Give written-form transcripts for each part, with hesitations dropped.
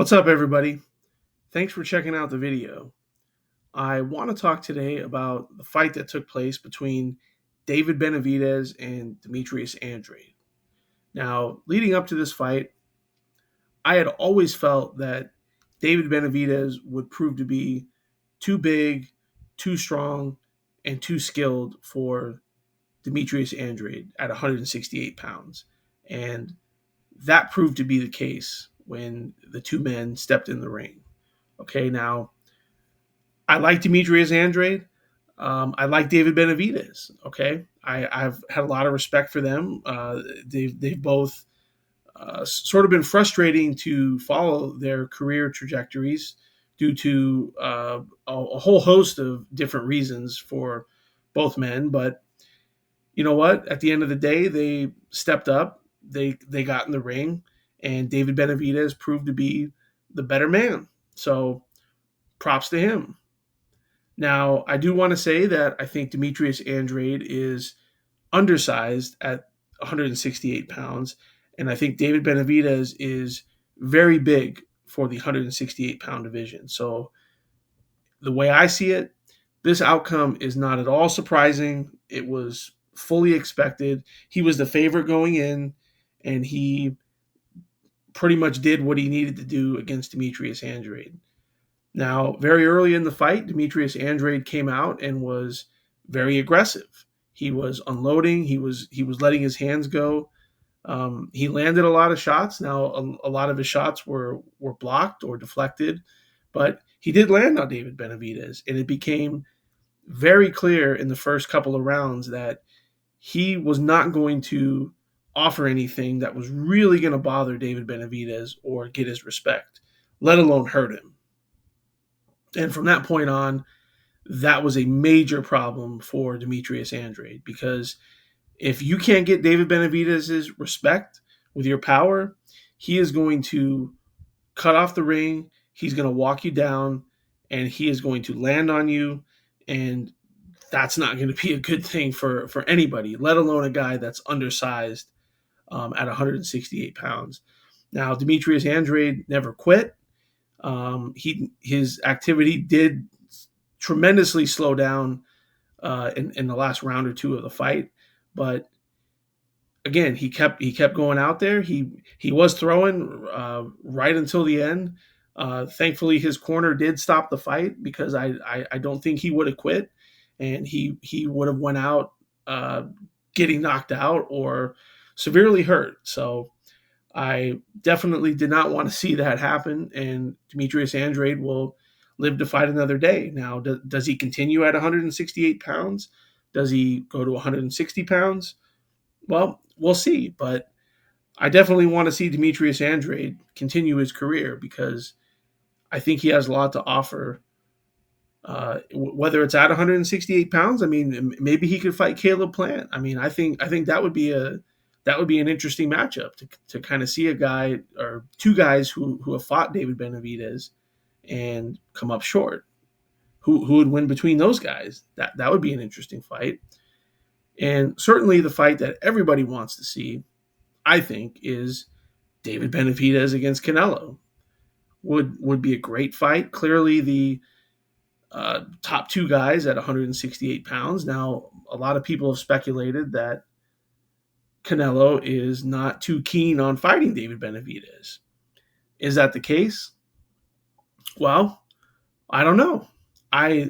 What's up, everybody? Thanks for checking out the video. I want to talk today about the fight that took place between David Benavidez and Demetrius Andrade. Now, leading up to this fight, I had always felt that David Benavidez would prove to be too big, too strong, and too skilled for Demetrius Andrade at 168 pounds. And that proved to be the case when the two men stepped in the ring. Okay, now I like Demetrius Andrade. I like David Benavidez. Okay, I've had a lot of respect for them. They've both sort of been frustrating to follow their career trajectories due to a whole host of different reasons for both men. But you know what? At the end of the day, they stepped up. They got in the ring, and David Benavidez proved to be the better man. So props to him. Now, I do want to say that I think Demetrius Andrade is undersized at 168 pounds, and I think David Benavidez is very big for the 168-pound division. So, the way I see it, this outcome is not at all surprising. It was fully expected. He was the favorite going in, and he pretty much did what he needed to do against Demetrius Andrade. Now, very early in the fight, Demetrius Andrade came out and was very aggressive. He was unloading. He was letting his hands go. He landed a lot of shots. Now, a lot of his shots were blocked or deflected, but he did land on David Benavidez, and it became very clear in the first couple of rounds that he was not going to offer anything that was really going to bother David Benavidez or get his respect, let alone hurt him. And from that point on, that was a major problem for Demetrius Andrade because if you can't get David Benavidez's respect with your power, he is going to cut off the ring, he's going to walk you down, and he is going to land on you, and that's not going to be a good thing for anybody, let alone a guy that's undersized at 168 pounds. Now, Demetrius Andrade never quit. His activity did tremendously slow down in the last round or two of the fight, but again, he kept going out there. He was throwing right until the end. Thankfully, his corner did stop the fight because I don't think he would have quit, and he would have went out getting knocked out or severely hurt. So I definitely did not want to see that happen, and Demetrius Andrade will live to fight another day. Now, does he continue at 168 pounds? Does he go to 160 pounds? Well, we'll see, but I definitely want to see Demetrius Andrade continue his career because I think he has a lot to offer. Whether it's at 168 pounds, I mean, maybe he could fight Caleb Plant. I mean, I think that would be an interesting matchup to kind of see a guy or two guys who have fought David Benavidez and come up short. Who would win between those guys? That would be an interesting fight. And certainly the fight that everybody wants to see, I think, is David Benavidez against Canelo. Would be a great fight. Clearly the top two guys at 168 pounds. Now, a lot of people have speculated that Canelo is not too keen on fighting David Benavidez. Is that the case? Well, I don't know. I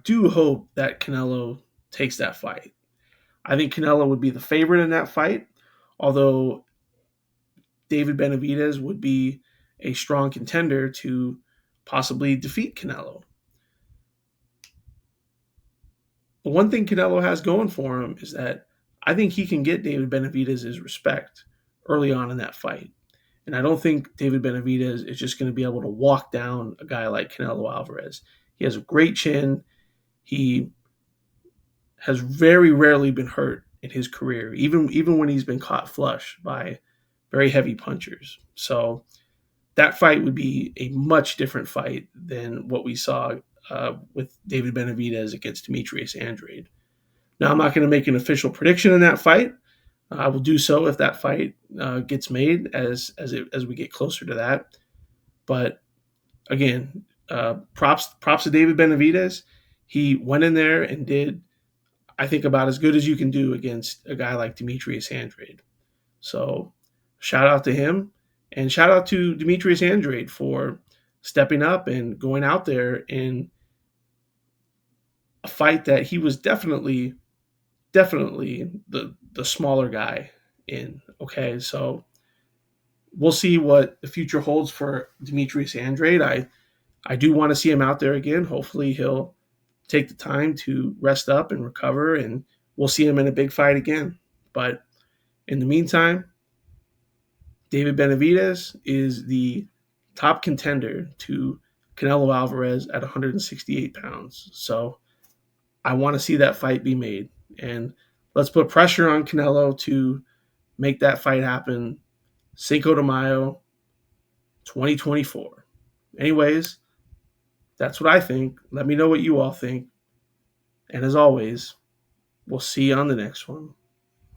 do hope that Canelo takes that fight. I think Canelo would be the favorite in that fight, although David Benavidez would be a strong contender to possibly defeat Canelo. The one thing Canelo has going for him is that I think he can get David Benavidez's respect early on in that fight. And I don't think David Benavidez is just going to be able to walk down a guy like Canelo Alvarez. He has a great chin. He has very rarely been hurt in his career, even when he's been caught flush by very heavy punchers. So that fight would be a much different fight than what we saw with David Benavidez against Demetrius Andrade. Now, I'm not going to make an official prediction in that fight. I will do so if that fight gets made as we get closer to that. But again, props to David Benavidez. He went in there and did, I think, about as good as you can do against a guy like Demetrius Andrade. So shout out to him, and shout out to Demetrius Andrade for stepping up and going out there in a fight that he was definitely the smaller guy in. Okay, so we'll see what the future holds for Demetrius Andrade. I do want to see him out there again. Hopefully he'll take the time to rest up and recover, and we'll see him in a big fight again. But in the meantime, David Benavidez is the top contender to Canelo Alvarez at 168 pounds. So I want to see that fight be made. And let's put pressure on Canelo to make that fight happen. Cinco de Mayo, 2024. Anyways, that's what I think. Let me know what you all think. And as always, we'll see you on the next one.